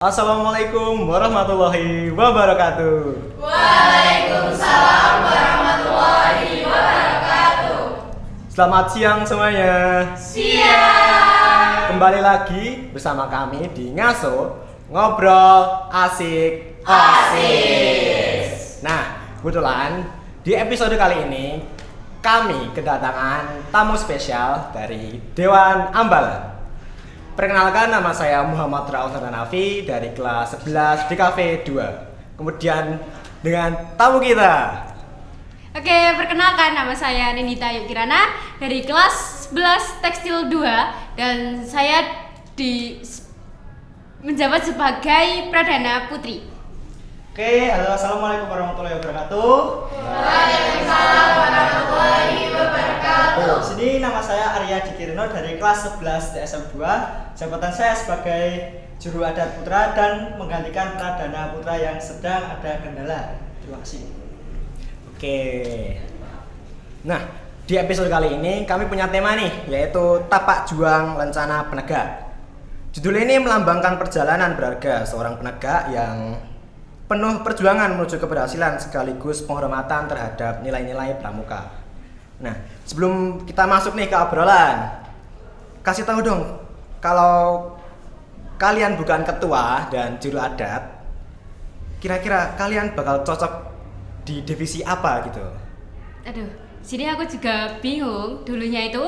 Assalamualaikum warahmatullahi wabarakatuh. Waalaikumsalam warahmatullahi wabarakatuh. Selamat siang semuanya. Siang. Kembali lagi bersama kami di Ngaso Ngobrol Asik. Nah, kebetulan di episode kali ini kami kedatangan tamu spesial dari Dewan Ambalan. Perkenalkan, nama saya Muhammad Rauf Hanafi dari kelas 11 DKV 2. Kemudian dengan tamu kita. Oke, perkenalkan, nama saya Nindita Yukirana dari kelas 11 Tekstil 2 dan saya menjabat sebagai Pradana Putri. Oke, halo, assalamualaikum warahmatullahi wabarakatuh. Waalaikumsalam warahmatullahi wabarakatuh. Sini nama saya Arya Dikirno dari kelas 11 TSM 2. Jabatan saya sebagai juru adat putra dan menggantikan Pradana Putra yang sedang ada kendala. Terima kasih. Oke. Nah, di episode kali ini kami punya tema nih, yaitu Tapak Juang Lencana Penegak. Judul ini melambangkan perjalanan berharga seorang penegak yang penuh perjuangan menuju keberhasilan sekaligus penghormatan terhadap nilai-nilai pramuka. Nah, sebelum kita masuk nih ke obrolan, kasih tahu dong, kalau kalian bukan ketua dan juru adat, kira-kira kalian bakal cocok di divisi apa gitu? Aduh, sini aku juga bingung. Dulunya itu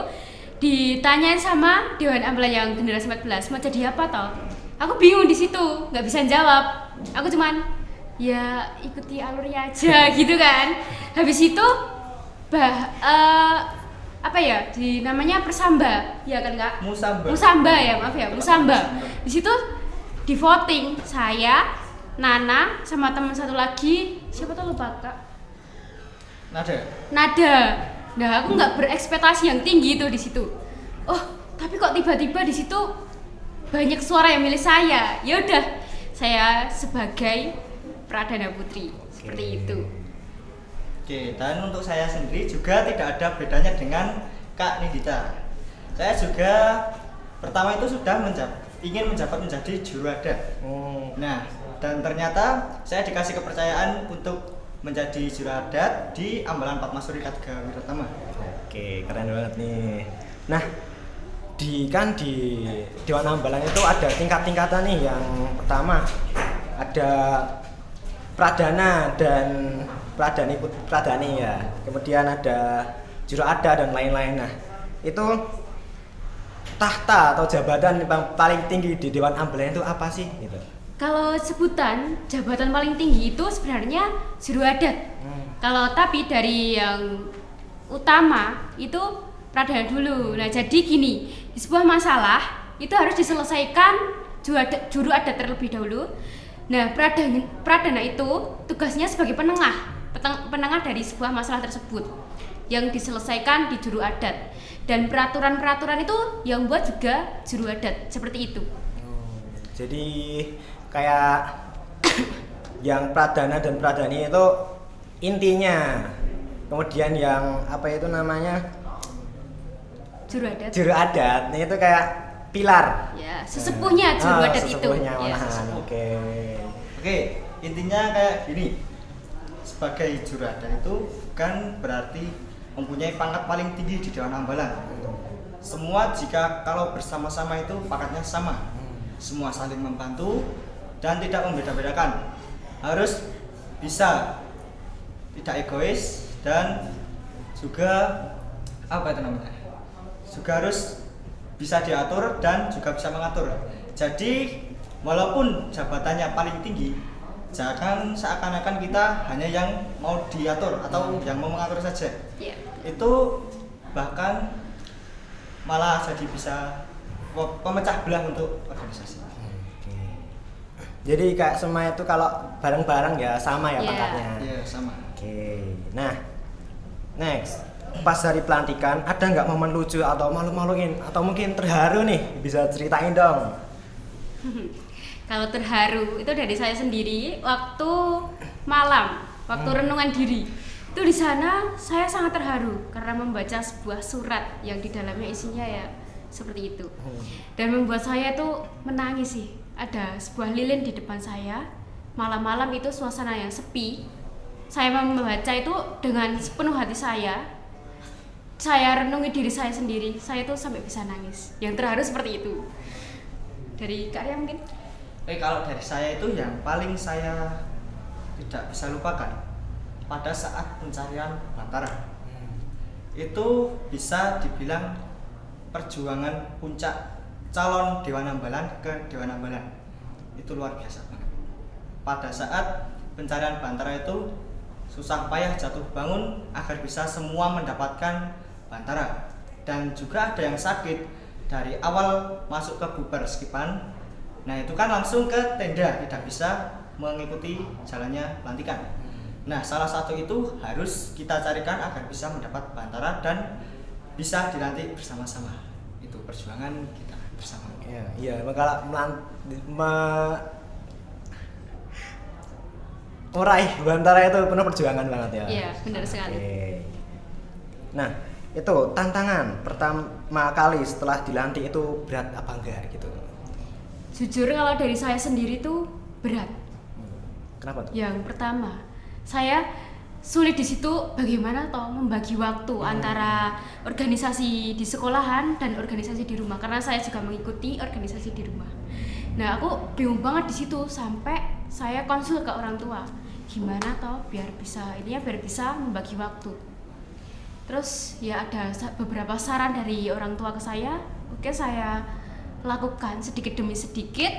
ditanyain sama Dewan Ambalan yang generasi 14 mau jadi apa toh? Aku bingung di situ, nggak bisa jawab. Aku cuman ya ikuti alurnya aja gitu kan. Habis itu namanya persamba ya kan Kak? Musamba ya, maaf ya, Musamba. Di situ di voting saya, Nana sama teman satu lagi, siapa tuh lupa Kak? Nada. Nah, aku nggak berekspektasi yang tinggi tuh di situ. Oh, tapi kok tiba-tiba di situ banyak suara yang milih saya. Ya udah, saya sebagai Pradana Putri seperti itu. Oke, dan untuk saya sendiri juga tidak ada bedanya dengan Kak Nindita. Saya juga pertama itu sudah ingin menjabat menjadi juru adat. Nah, dan ternyata saya dikasih kepercayaan untuk menjadi juru adat di Ambalan Padmasuri Kartika Wiratama. Oke, keren banget nih. Nah, di Dewan Ambalan itu ada tingkat-tingkatan nih. Yang pertama ada Pradana dan Pradani ya. Kemudian ada juru adat dan lain-lain. Nah, itu tahta atau jabatan yang paling tinggi di Dewan Ambalan itu apa sih gitu? Kalau sebutan jabatan paling tinggi itu sebenarnya juru adat. Tapi dari yang utama itu Pradana dulu. Nah, jadi gini, di sebuah masalah itu harus diselesaikan juru adat terlebih dahulu. Nah, Pradana itu tugasnya sebagai penengah dari sebuah masalah tersebut yang diselesaikan di juru adat, dan peraturan-peraturan itu yang buat juga juru adat, seperti itu. Jadi kayak yang Pradana dan Pradani itu intinya, kemudian yang apa itu namanya juru adat, nah itu kayak pilar ya, sesepuhnya juru adat sesepuhnya itu ya, Oke, intinya kayak gini, sebagai juru adat itu bukan berarti mempunyai pangkat paling tinggi di Dewan Ambalan. Semua kalau bersama-sama itu pangkatnya sama, semua saling membantu dan tidak membeda-bedakan. Harus bisa tidak egois dan juga juga harus bisa diatur dan juga bisa mengatur. Jadi walaupun jabatannya paling tinggi, jangan seakan-akan kita hanya yang mau diatur atau yang mau mengatur saja. Yeah. Itu bahkan malah jadi bisa pemecah belah untuk organisasi. Jadi kayak semua itu kalau bareng-bareng ya sama ya pangkatnya. Iya, sama. Oke. Nah, next. Pas hari pelantikan ada nggak momen lucu atau malu-maluin atau mungkin terharu nih, bisa ceritain dong? Kalau terharu itu dari saya sendiri waktu malam, waktu renungan diri. Itu di sana saya sangat terharu karena membaca sebuah surat yang di dalamnya isinya ya seperti itu. Dan membuat saya tuh menangis sih. ada sebuah lilin di depan saya. Malam-malam itu suasana yang sepi. Saya membaca itu dengan sepenuh hati saya. Saya renungi diri saya sendiri. Saya tuh sampai bisa nangis. Yang terharu seperti itu. Dari Kak Arya mungkin? Kalau dari saya itu yang paling saya tidak bisa lupakan pada saat pencarian Bantara. Itu bisa dibilang perjuangan puncak calon Dewan Ambalan ke Dewan Ambalan. Itu luar biasa banget. Pada saat pencarian Bantara itu susah payah jatuh bangun agar bisa semua mendapatkan Bantara. Dan juga ada yang sakit dari awal masuk ke bubar skipan. Nah itu kan langsung ke tenda, tidak bisa mengikuti jalannya pelantikan. Nah salah satu itu harus kita carikan agar bisa mendapat Bantara dan bisa dilantik bersama-sama. Itu perjuangan kita bersama. Iya, kalau meraih Bantara itu penuh perjuangan banget ya. Iya, benar sekali. Oke. Nah, itu tantangan pertama kali setelah dilantik itu berat apa enggak gitu? Jujur kalau dari saya sendiri tuh berat. Kenapa tuh? Yang pertama, saya sulit di situ bagaimana toh membagi waktu antara organisasi di sekolahan dan organisasi di rumah, karena saya juga mengikuti organisasi di rumah. Nah, aku bingung banget di situ sampai saya konsul ke orang tua. Gimana toh biar bisa membagi waktu. Terus ya ada beberapa saran dari orang tua ke saya. Oke, saya lakukan sedikit demi sedikit.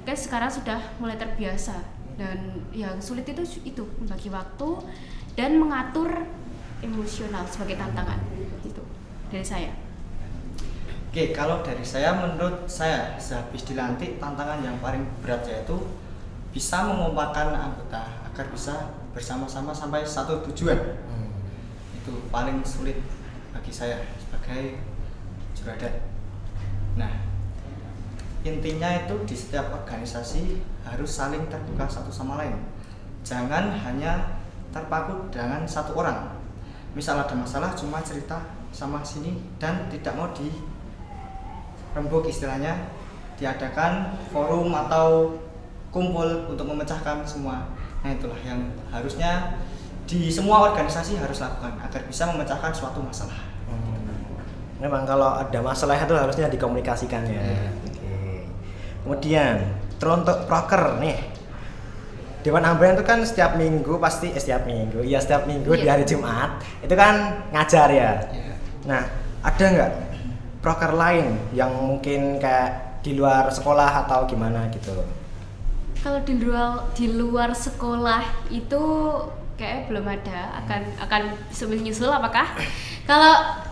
Oke, sekarang sudah mulai terbiasa. Dan yang sulit itu membagi waktu dan mengatur emosional sebagai tantangan. Itu dari saya. Oke, kalau dari saya, menurut saya sehabis dilantik tantangan yang paling berat yaitu bisa mengompakkan anggota agar bisa bersama-sama sampai satu tujuan. Itu paling sulit bagi saya sebagai juradat. Nah, intinya itu di setiap organisasi harus saling terbuka satu sama lain. Jangan hanya terpaku dengan satu orang. Misal ada masalah cuma cerita sama sini dan tidak mau dirembuk istilahnya, diadakan forum atau kumpul untuk memecahkan semua. Nah itulah yang harusnya di semua organisasi harus lakukan agar bisa memecahkan suatu masalah. Memang kalau ada masalah itu harusnya dikomunikasikan ya. Kemudian untuk proker nih, Dewan Ambalan itu kan setiap minggu di hari Jumat itu kan ngajar ya. Nah ada nggak proker lain yang mungkin kayak di luar sekolah atau gimana gitu? Kalau di luar sekolah itu kayak belum ada, akan bisa menyusul apakah? Kalau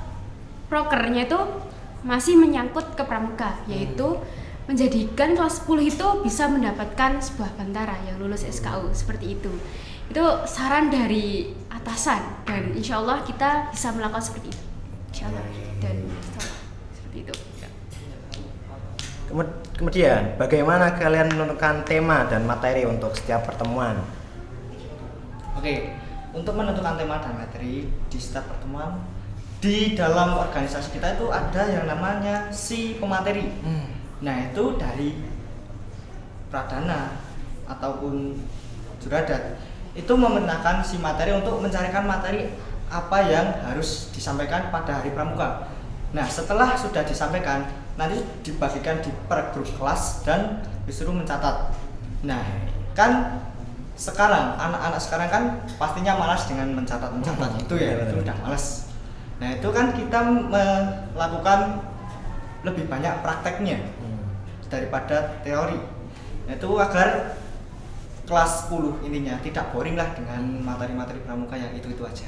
prokernya itu masih menyangkut ke pramuka, yaitu menjadikan kelas 10 itu bisa mendapatkan sebuah Bantara yang lulus SKU seperti itu. Itu saran dari atasan dan insya Allah kita bisa melakukan seperti itu. Insya Allah dan seperti itu. Kemudian bagaimana kalian menentukan tema dan materi untuk setiap pertemuan? Oke, untuk menentukan tema dan materi di setiap pertemuan di dalam organisasi kita itu ada yang namanya si pemateri. Nah itu dari pradana ataupun juradat itu memetakan si materi untuk mencarikan materi apa yang harus disampaikan pada hari pramuka. Nah setelah sudah disampaikan nanti dibagikan di per grup kelas dan disuruh mencatat. Nah kan sekarang anak-anak sekarang kan pastinya malas dengan mencatat itu ya, itu udah malas. Nah itu kan kita melakukan lebih banyak prakteknya daripada teori. Itu agar kelas 10 intinya tidak boring lah dengan materi-materi pramuka yang itu aja.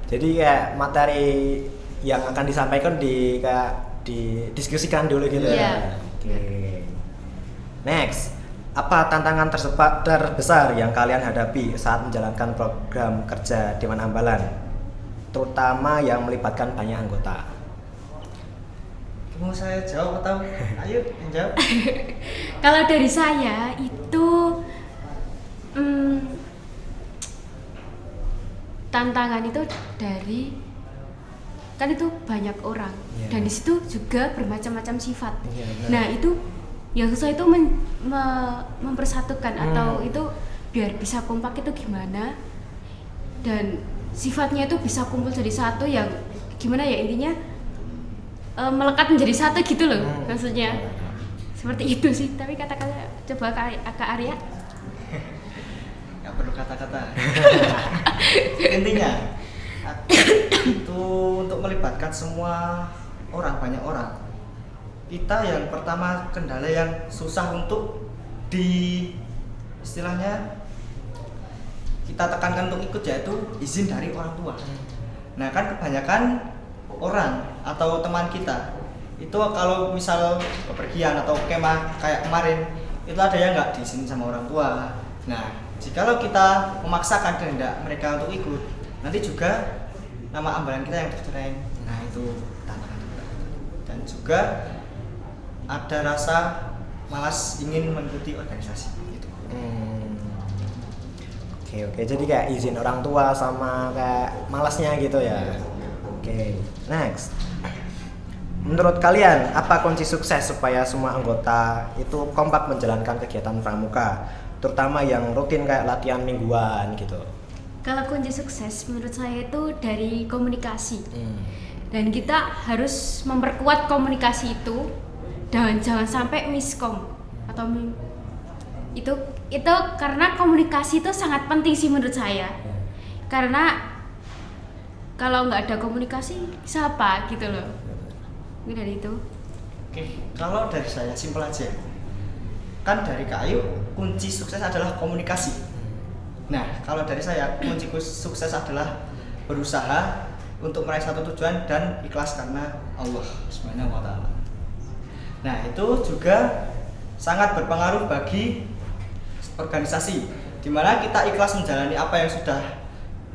Jadi kayak materi yang akan disampaikan didiskusikan dulu gitu ya. Oke. Next, apa tantangan terbesar yang kalian hadapi saat menjalankan program kerja Dewan Ambalan, terutama yang melibatkan banyak anggota? Mau saya jawab atau ayo yang jawab? Kalau dari saya itu tantangan itu dari kan itu banyak orang Iya. dan di situ juga bermacam-macam sifat. Iya, benar. Nah itu yang susah itu mempersatukan atau itu biar bisa kompak itu gimana dan sifatnya itu bisa kumpul jadi satu yang gimana ya intinya melekat menjadi satu gitu loh maksudnya seperti itu sih. Tapi kata-kata coba Kak Arya. Nggak perlu kata-kata. Intinya itu untuk melibatkan semua orang, banyak orang. Kita yang pertama kendala yang susah untuk istilahnya kita tekankan untuk ikut yaitu izin dari orang tua. Nah kan kebanyakan orang atau teman kita itu kalau misal bepergian atau kemah kayak kemarin itu ada yang nggak diizinin sama orang tua. Nah jikalau kita memaksakan kehendak mereka untuk ikut, nanti juga nama ambalan kita yang tercereng. Nah itu tantangan kita. Dan juga ada rasa malas ingin mengikuti organisasi gitu. Oke, jadi kayak izin orang tua sama kayak malasnya gitu ya. Oke, next. Menurut kalian, apa kunci sukses supaya semua anggota itu kompak menjalankan kegiatan pramuka, terutama yang rutin kayak latihan mingguan gitu? Kalau kunci sukses menurut saya itu dari komunikasi. Dan kita harus memperkuat komunikasi itu dan jangan sampai miskom atau itu karena komunikasi itu sangat penting sih menurut saya. Karena kalau nggak ada komunikasi siapa gitu loh. Ini dari itu. Oke, kalau dari saya simpel aja. Kan dari Kak Ayu kunci sukses adalah komunikasi. Nah, kalau dari saya kunci sukses adalah berusaha untuk meraih satu tujuan dan ikhlas karena Allah Subhanahu wa taala. Nah, itu juga sangat berpengaruh bagi organisasi di mana kita ikhlas menjalani apa yang sudah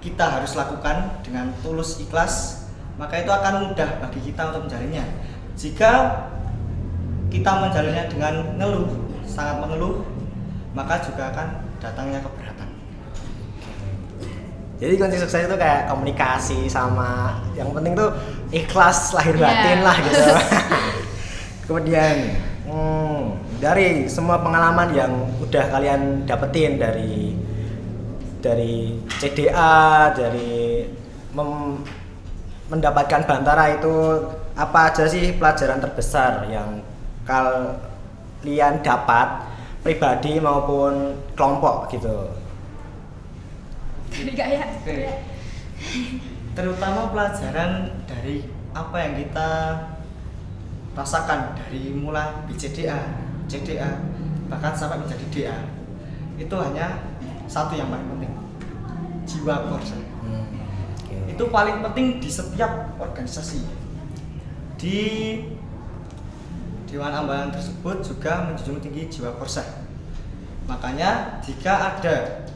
kita harus lakukan dengan tulus ikhlas, maka itu akan mudah bagi kita untuk menjalannya. Jika kita menjalannya dengan ngeluh, sangat mengeluh, maka juga akan datangnya keberatan. Jadi kunci sukses itu kayak komunikasi sama yang penting tuh ikhlas lahir batin lah gitu. Kemudian dari semua pengalaman yang udah kalian dapetin dari CDA, dari mendapatkan Bantara itu apa aja sih pelajaran terbesar yang kalian dapat pribadi maupun kelompok gitu? Jadi kayak Oke. Terutama pelajaran dari apa yang kita rasakan dari mulai BCDA, CDA, bahkan sampai menjadi DA. Itu hanya satu yang paling penting, jiwa korsa. Itu paling penting di setiap organisasi. Di Dewan Ambalan tersebut juga menjunjung tinggi jiwa korsa. Makanya jika ada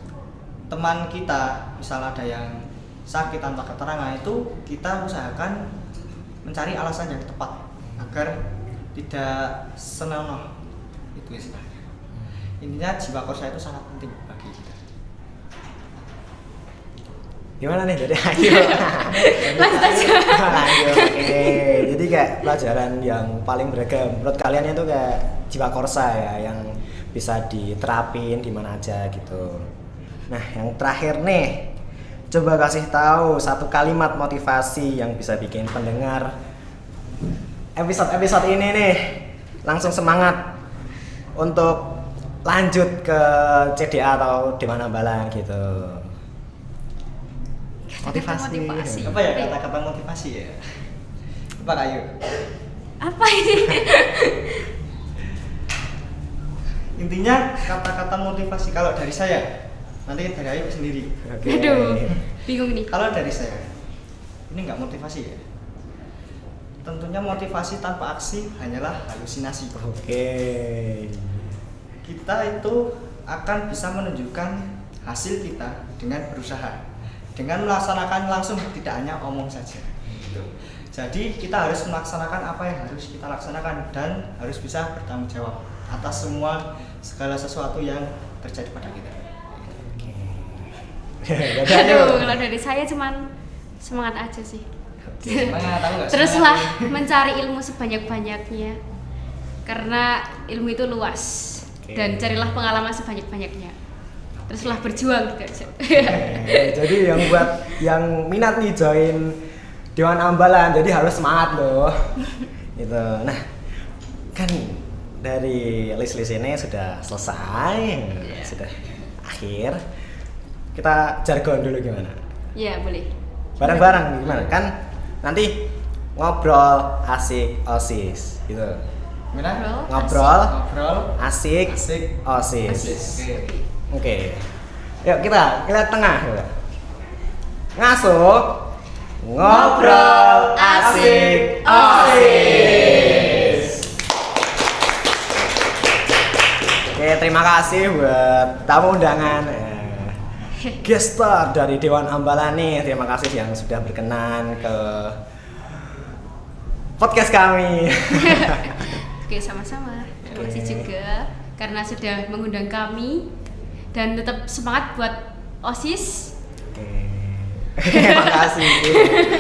teman kita, misal ada yang sakit tanpa keterangan, itu kita usahakan mencari alasan yang tepat agar tidak senonoh. Itu istilahnya. Intinya jiwa korsa itu sangat penting bagi kita. Gimana nih dari Ayu? Lanjut aja. Lanjut, oke. Jadi kayak pelajaran yang paling beragam menurut kalian itu kayak jiwa korsa ya, yang bisa diterapin di mana aja gitu. Nah, yang terakhir nih, coba kasih tahu satu kalimat motivasi yang bisa bikin pendengar episode ini nih langsung semangat untuk lanjut ke CDA atau Dewan Ambalan gitu. Motivasi. Apa ya kata-kata motivasi ya? Apa Ayu? Apa ini? Intinya kata-kata motivasi kalau dari saya, nanti dari Ayu sendiri. Oke. Aduh, bingung nih. Kalau dari saya, ini nggak motivasi ya. Tentunya motivasi tanpa aksi hanyalah halusinasi. Oke. Kita itu akan bisa menunjukkan hasil kita dengan berusaha, dengan melaksanakan langsung, tidak hanya omong saja. Gitu. Jadi kita harus melaksanakan apa yang harus kita laksanakan dan harus bisa bertanggung jawab atas segala sesuatu yang terjadi pada kita. Aduh, kalau dari saya cuman semangat aja sih. Semangat, tahu nggak? Teruslah Semangat. mencari ilmu sebanyak-banyaknya karena ilmu itu luas. Oke. Dan carilah pengalaman sebanyak-banyaknya. Teruslah berjuang gitu aja. Jadi yang buat yang minat nih join Dewan Ambalan, jadi harus semangat loh. Gitu. Nah, kan dari list-list ini sudah selesai, sudah akhir. Kita jargon dulu gimana? Ya, boleh. Bareng-bareng gimana? Kan nanti ngobrol asik OSIS gitu. Gimana? Ngobrol Ngobrol. asik, Asik. OSIS. Oke. Oke. Yuk kita tengah. Yuk. Ngasuh ngobrol asik OSIS. Oke, terima kasih buat tamu undangan guest star dari Dewan Ambalan nih. Terima kasih yang sudah berkenan ke podcast kami. Oke, sama-sama. Terima kasih juga karena sudah mengundang kami dan tetap semangat buat OSIS. Oke. Terima kasih.